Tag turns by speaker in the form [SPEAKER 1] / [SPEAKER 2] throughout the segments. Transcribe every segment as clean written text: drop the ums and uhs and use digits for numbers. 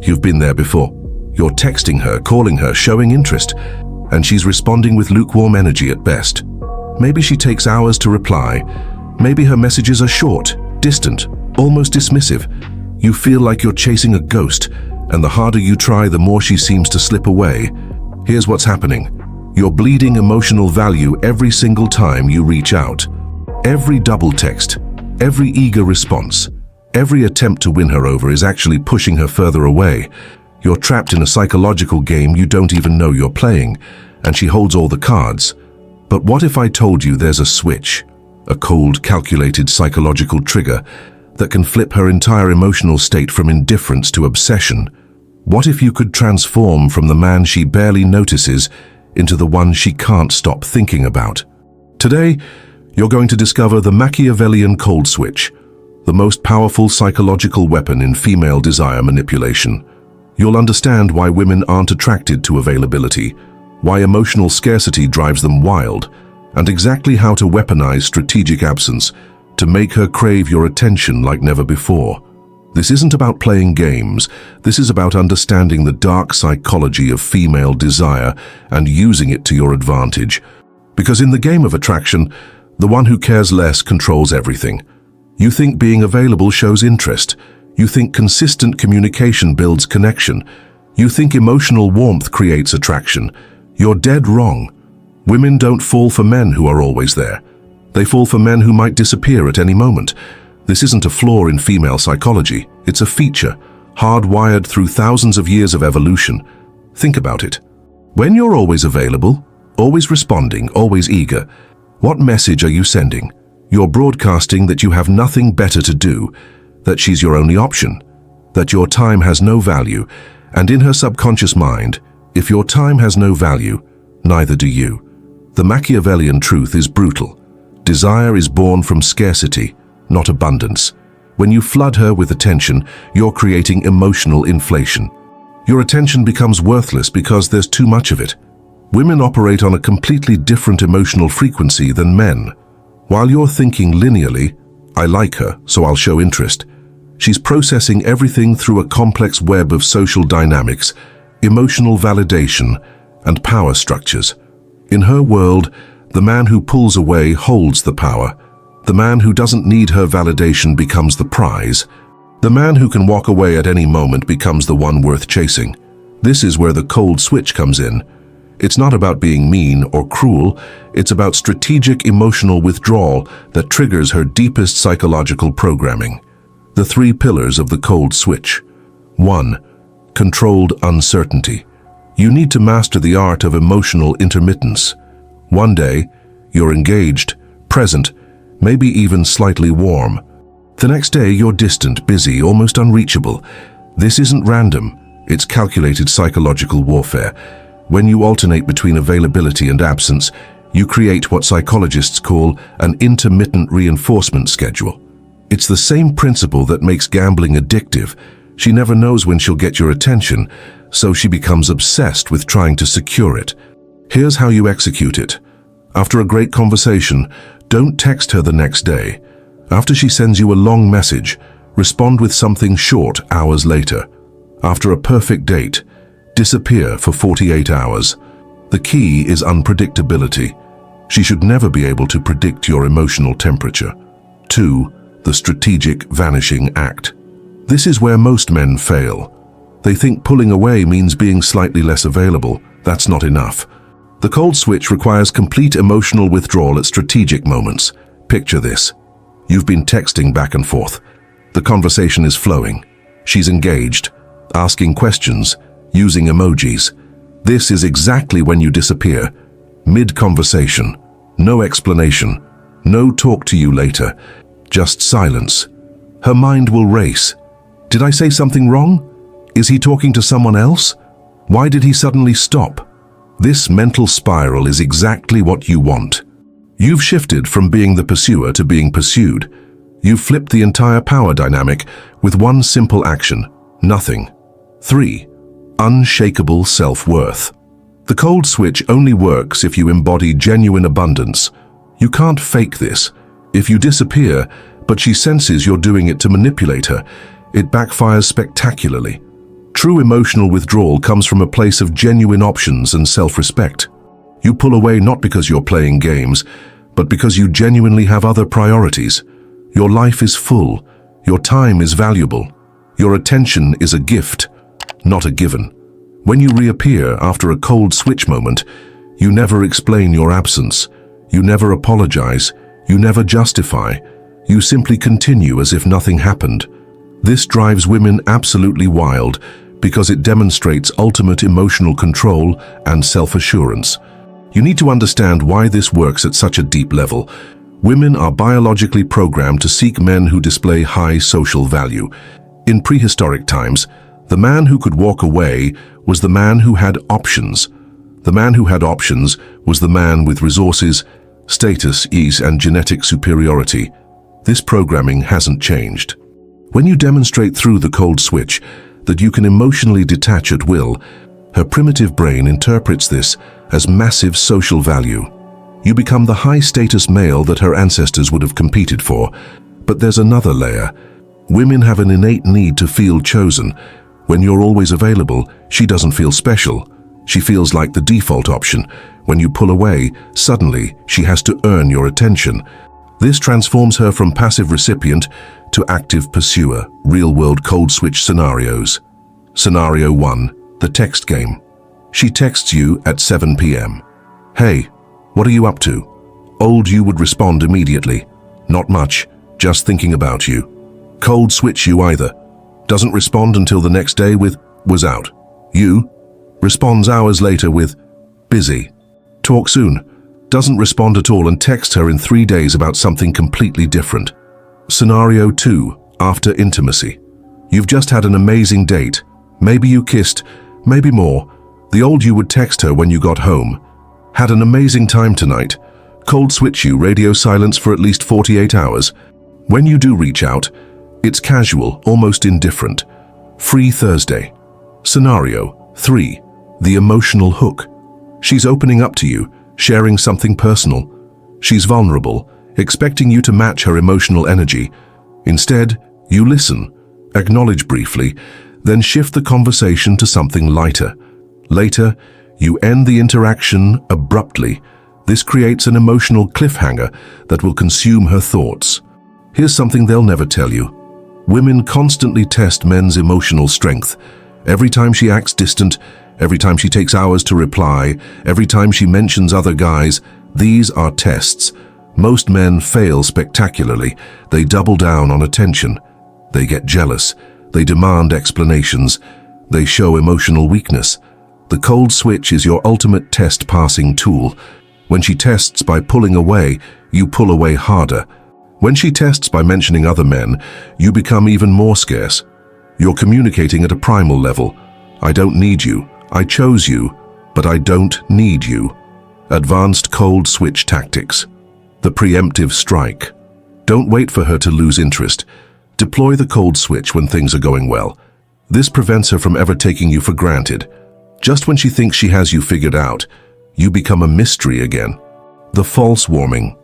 [SPEAKER 1] You've been there before. You're texting her, calling her, showing interest, and she's responding with lukewarm energy at best. Maybe she takes hours to reply. Maybe her messages are short, distant, almost dismissive. You feel like you're chasing a ghost, and the harder you try, the more she seems to slip away. Here's what's happening. You're bleeding emotional value every single time you reach out. Every double text, every eager response, every attempt to win her over is actually pushing her further away. You're trapped in a psychological game you don't even know you're playing, and she holds all the cards. But what if I told you there's a switch, a cold, calculated psychological trigger that can flip her entire emotional state from indifference to obsession? What if you could transform from the man she barely notices into the one she can't stop thinking about? Today, you're going to discover the Machiavellian cold switch, the most powerful psychological weapon in female desire manipulation. You'll understand why women aren't attracted to availability, why emotional scarcity drives them wild, and exactly how to weaponize strategic absence to make her crave your attention like never before. This isn't about playing games. This is about understanding the dark psychology of female desire and using it to your advantage. Because in the game of attraction, the one who cares less controls everything. You think being available shows interest. You think consistent communication builds connection. You think emotional warmth creates attraction. You're dead wrong. Women don't fall for men who are always there. They fall for men who might disappear at any moment. This isn't a flaw in female psychology. It's a feature, hardwired through thousands of years of evolution. Think about it. When you're always available, always responding, always eager, what message are you sending? You're broadcasting that you have nothing better to do, that she's your only option, that your time has no value, and in her subconscious mind, if your time has no value, neither do you. The Machiavellian truth is brutal. Desire is born from scarcity, not abundance. When you flood her with attention, you're creating emotional inflation. Your attention becomes worthless because there's too much of it. Women operate on a completely different emotional frequency than men. While you're thinking linearly, I like her, so I'll show interest, she's processing everything through a complex web of social dynamics, emotional validation, and power structures. In her world, the man who pulls away holds the power. The man who doesn't need her validation becomes the prize. The man who can walk away at any moment becomes the one worth chasing. This is where the cold switch comes in. It's not about being mean or cruel. It's about strategic emotional withdrawal that triggers her deepest psychological programming. The three pillars of the cold switch. 1. Controlled uncertainty. You need to master the art of emotional intermittence. One day, you're engaged, present, maybe even slightly warm. The next day, you're distant, busy, almost unreachable. This isn't random. It's calculated psychological warfare. When you alternate between availability and absence, you create what psychologists call an intermittent reinforcement schedule. It's the same principle that makes gambling addictive. She never knows when she'll get your attention, so she becomes obsessed with trying to secure it. Here's how you execute it. After a great conversation, don't text her the next day. After she sends you a long message, respond with something short hours later. After a perfect date, disappear for 48 hours. The key is unpredictability. She should never be able to predict your emotional temperature. 2. The strategic vanishing act. This is where most men fail. They think pulling away means being slightly less available. That's not enough. The cold switch requires complete emotional withdrawal at strategic moments. Picture this. You've been texting back and forth. The conversation is flowing. She's engaged, asking questions, using emojis. This is exactly when you disappear. Mid-conversation. No explanation. No talk to you later. Just silence. Her mind will race. Did I say something wrong? Is he talking to someone else? Why did he suddenly stop? This mental spiral is exactly what you want. You've shifted from being the pursuer to being pursued. You've flipped the entire power dynamic with one simple action. Nothing. 3. Unshakable self-worth. The cold switch only works if you embody genuine abundance. You can't fake this. If you disappear, but she senses you're doing it to manipulate her, it backfires spectacularly. True emotional withdrawal comes from a place of genuine options and self-respect. You pull away not because you're playing games, but because you genuinely have other priorities. Your life is full. Your time is valuable. Your attention is a gift, not a given. When you reappear after a cold switch moment, you never explain your absence. You never apologize. You never justify. You simply continue as if nothing happened. This drives women absolutely wild because it demonstrates ultimate emotional control and self-assurance. You need to understand why this works at such a deep level. Women are biologically programmed to seek men who display high social value. In prehistoric times, the man who could walk away was the man who had options. The man who had options was the man with resources, status, ease, and genetic superiority. This programming hasn't changed. When you demonstrate through the cold switch that you can emotionally detach at will, her primitive brain interprets this as massive social value. You become the high-status male that her ancestors would have competed for. But there's another layer. Women have an innate need to feel chosen. When you're always available, she doesn't feel special. She feels like the default option. When you pull away, suddenly she has to earn your attention. This transforms her from passive recipient to active pursuer. Real-world cold switch scenarios. Scenario 1. The text game. She texts you at 7 p.m. "Hey, what are you up to?" Old you would respond immediately. "Not much, just thinking about you." Cold switch you either. Doesn't respond until the next day with "was out." You responds hours later with "busy." Talk soon. Doesn't respond at all and texts her in 3 days about something completely different. Scenario 2. After intimacy. You've just had an amazing date. Maybe you kissed, maybe more. The old you would text her when you got home. "Had an amazing time tonight." Cold switch you, radio silence for at least 48 hours. When you do reach out, it's casual, almost indifferent. Free Thursday. Scenario 3. The emotional hook. She's opening up to you, sharing something personal. She's vulnerable, expecting you to match her emotional energy. Instead, you listen, acknowledge briefly, then shift the conversation to something lighter. Later, you end the interaction abruptly. This creates an emotional cliffhanger that will consume her thoughts. Here's something they'll never tell you. Women constantly test men's emotional strength. Every time she acts distant, every time she takes hours to reply, every time she mentions other guys, these are tests. Most men fail spectacularly. They double down on attention. They get jealous. They demand explanations. They show emotional weakness. The cold switch is your ultimate test-passing tool. When she tests by pulling away, you pull away harder. When she tests by mentioning other men, you become even more scarce. You're communicating at a primal level. I don't need you. I chose you, but I don't need you. Advanced cold switch tactics. The preemptive strike. Don't wait for her to lose interest. Deploy the cold switch when things are going well. This prevents her from ever taking you for granted. Just when she thinks she has you figured out, you become a mystery again. The false warming.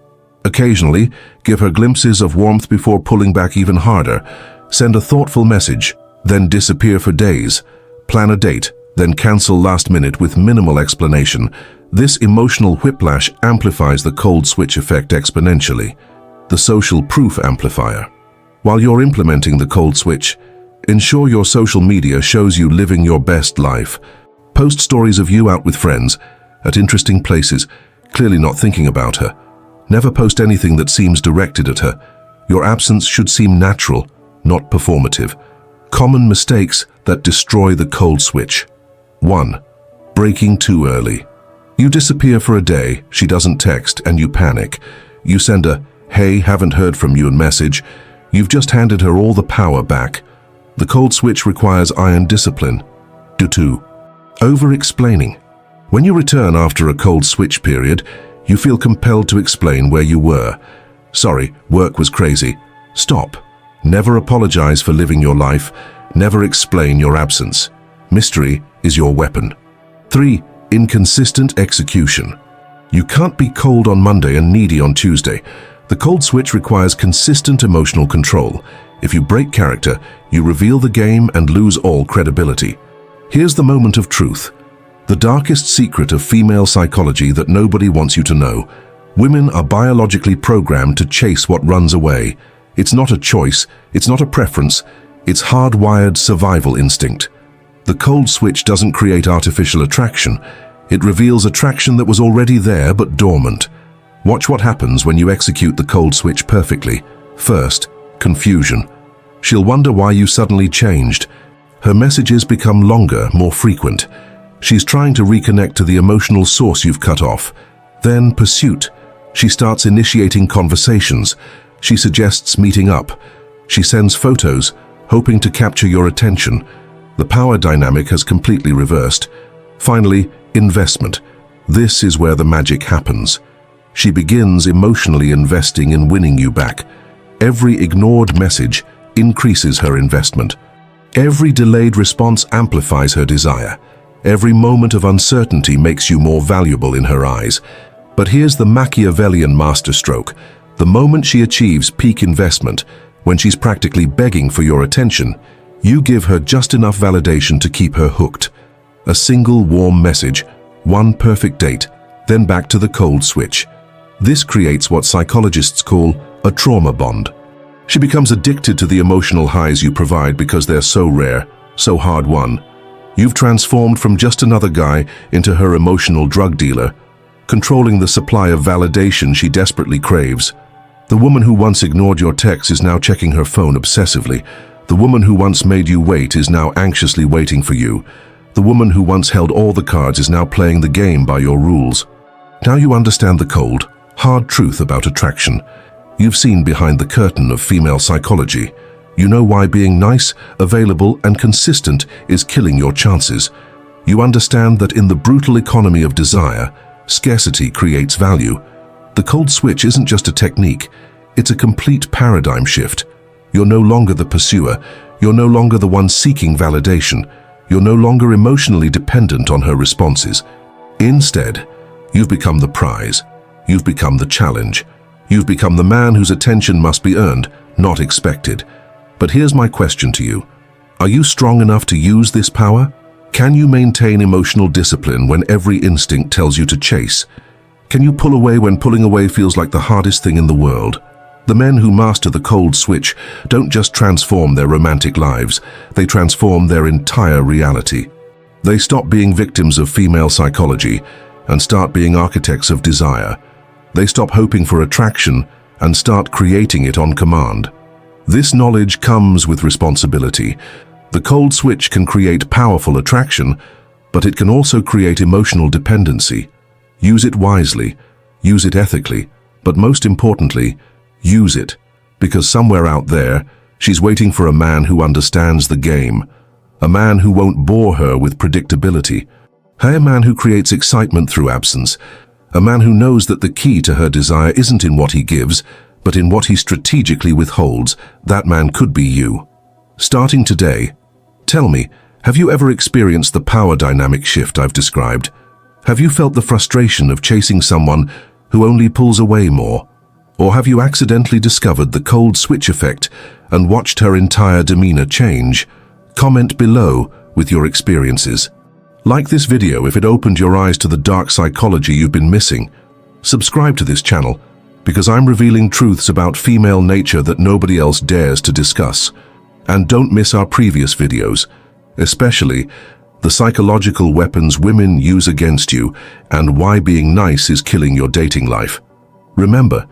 [SPEAKER 1] Occasionally, give her glimpses of warmth before pulling back even harder. Send a thoughtful message, then disappear for days. Plan a date, then cancel last minute with minimal explanation. This emotional whiplash amplifies the cold switch effect exponentially. The social proof amplifier. While you're implementing the cold switch, ensure your social media shows you living your best life. Post stories of you out with friends, at interesting places, clearly not thinking about her. Never post anything that seems directed at her. Your absence should seem natural, not performative. Common mistakes that destroy the cold switch. 1. Breaking too early. You disappear for a day, she doesn't text, and you panic. You send a, "Hey, haven't heard from you" message. You've just handed her all the power back. The cold switch requires iron discipline. 2. Over-explaining. When you return after a cold switch period, you feel compelled to explain where you were. "Sorry, work was crazy." Stop. Never apologize for living your life. Never explain your absence. Mystery is your weapon. 3. Inconsistent execution. You can't be cold on Monday and needy on Tuesday. The cold switch requires consistent emotional control. If you break character, you reveal the game and lose all credibility. Here's the moment of truth. The darkest secret of female psychology that nobody wants you to know. Women are biologically programmed to chase what runs away. It's not a choice, it's not a preference, it's hardwired survival instinct. The cold switch doesn't create artificial attraction. It reveals attraction that was already there but dormant. Watch what happens when you execute the cold switch perfectly. First, confusion. She'll wonder why you suddenly changed. Her messages become longer, more frequent. She's trying to reconnect to the emotional source you've cut off. Then pursuit. She starts initiating conversations. She suggests meeting up. She sends photos, hoping to capture your attention. The power dynamic has completely reversed. Finally, investment. This is where the magic happens. She begins emotionally investing in winning you back. Every ignored message increases her investment. Every delayed response amplifies her desire. Every moment of uncertainty makes you more valuable in her eyes. But here's the Machiavellian masterstroke. The moment she achieves peak investment, when she's practically begging for your attention, you give her just enough validation to keep her hooked. A single warm message, one perfect date, then back to the cold switch. This creates what psychologists call a trauma bond. She becomes addicted to the emotional highs you provide because they're so rare, so hard-won. You've transformed from just another guy into her emotional drug dealer, controlling the supply of validation she desperately craves. The woman who once ignored your texts is now checking her phone obsessively. The woman who once made you wait is now anxiously waiting for you. The woman who once held all the cards is now playing the game by your rules. Now you understand the cold, hard truth about attraction. You've seen behind the curtain of female psychology. You know why being nice, available, and consistent is killing your chances. You understand that in the brutal economy of desire, scarcity creates value. The cold switch isn't just a technique, it's a complete paradigm shift. You're no longer the pursuer, you're no longer the one seeking validation, you're no longer emotionally dependent on her responses. Instead, you've become the prize, you've become the challenge, you've become the man whose attention must be earned, not expected. But here's my question to you. Are you strong enough to use this power? Can you maintain emotional discipline when every instinct tells you to chase? Can you pull away when pulling away feels like the hardest thing in the world? The men who master the cold switch don't just transform their romantic lives, they transform their entire reality. They stop being victims of female psychology and start being architects of desire. They stop hoping for attraction and start creating it on command. This knowledge comes with responsibility. The cold switch can create powerful attraction, but it can also create emotional dependency. Use it wisely, use it ethically, but most importantly, use it, because somewhere out there, she's waiting for a man who understands the game, a man who won't bore her with predictability, a man who creates excitement through absence, a man who knows that the key to her desire isn't in what he gives, but in what he strategically withholds. That man could be you. Starting today, tell me, have you ever experienced the power dynamic shift I've described? Have you felt the frustration of chasing someone who only pulls away more? Or have you accidentally discovered the cold switch effect and watched her entire demeanor change? Comment below with your experiences. Like this video if it opened your eyes to the dark psychology you've been missing. Subscribe to this channel because I'm revealing truths about female nature that nobody else dares to discuss. And don't miss our previous videos, especially the psychological weapons women use against you and why being nice is killing your dating life. Remember,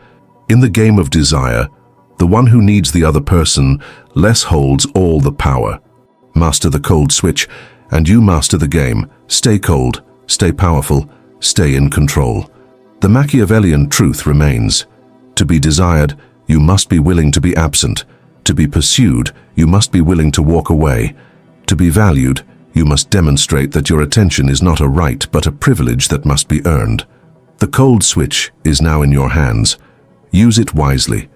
[SPEAKER 1] in the game of desire, the one who needs the other person less holds all the power. Master the cold switch, and you master the game. Stay cold, stay powerful, stay in control. The Machiavellian truth remains. To be desired, you must be willing to be absent. To be pursued, you must be willing to walk away. To be valued, you must demonstrate that your attention is not a right but a privilege that must be earned. The cold switch is now in your hands. Use it wisely.